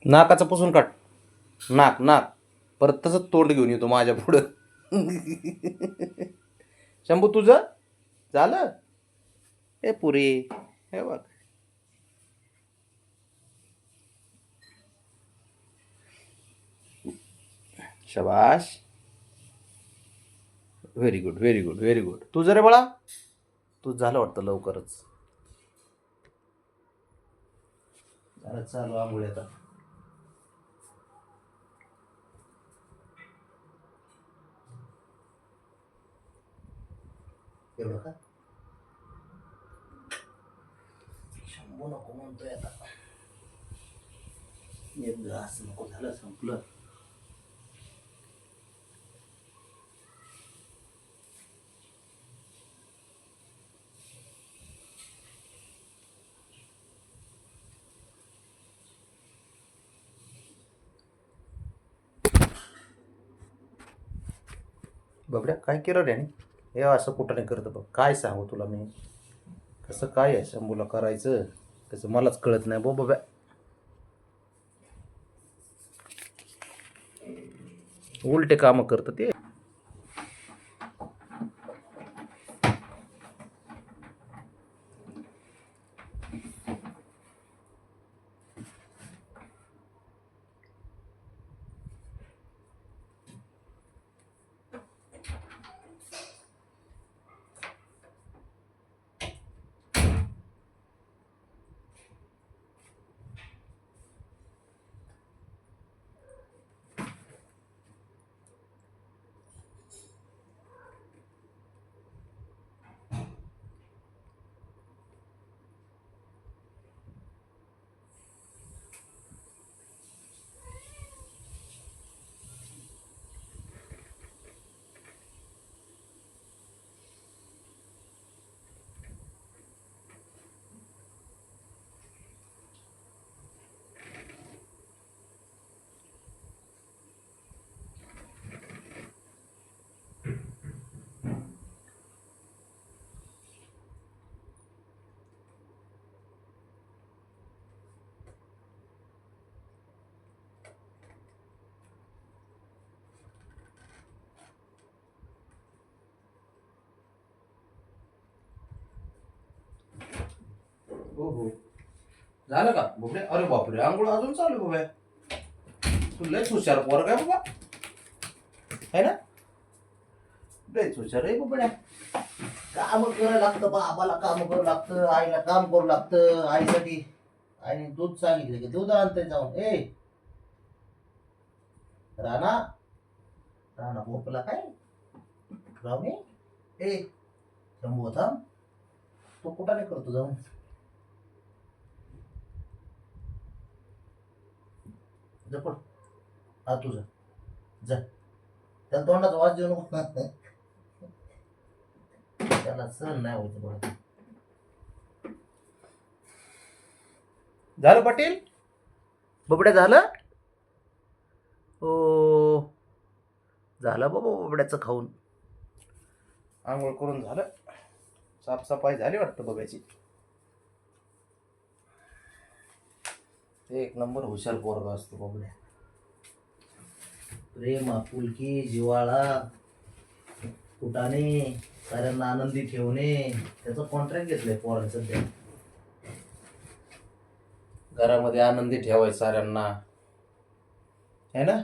नाकाचं पुसून काढ. नाक नाक परत तसंच तोंड घेऊन येतो माझ्या पुढं. शंभू तुझं झालं. हे पुरी हे बघ. शबाश. Very good very good very good. तुझं रे बाळा तूच झालं वाटतं लवकरच. झालं चालू आंघोळी आता. एवढं का शंभू नको म्हणतोय आता. एक ग्लास नको झालं संपलं. बबड्या काय केलं रे. हे असं कुठं नाही करतं बघ. काय सांगू तुला मी कसं काय आहे शंभूला करायचं त्याचं मलाच कळत नाही बाबा. उलटे कामं करतं ते. हो हो झालं का बुबड्या. अरे बापरे आंघोळ अजून चालू बाबा. तू लयच हुशार पोर काय बाबा है ना. लयच हुशार आहे बुबड्या. काम करायला लागतं बाबाला काम करू लागतं आईला काम करू लागतं. आईसाठी आईने दूध सांगितलं की दूध आणते जाऊन. ए राणा राणा भोपला काय रावणे. ए शंभू होता तो कुठं नाही करतो जाऊन. जपड हा तुझा जा. त्याला तोंडाचा वास देऊ नको. त्याला सहन नाही होत बघा. झालं पाटील बबड्या झालं. हो झालं बाबा बबड्याचं खाऊन. आंघोळ करून झालं. साफसफाई झाली वाटतं बघायची. एक नंबर हुशार पोरगा असतो बबड्या. प्रेम आपुलकी जिव्हाळा कुटाने साऱ्यांना आनंदी ठेवणे त्याचं कॉन्ट्रॅक्ट घेतलंय पोराने सध्या. घरामध्ये आनंदी ठेवायचं साऱ्यांना है ना.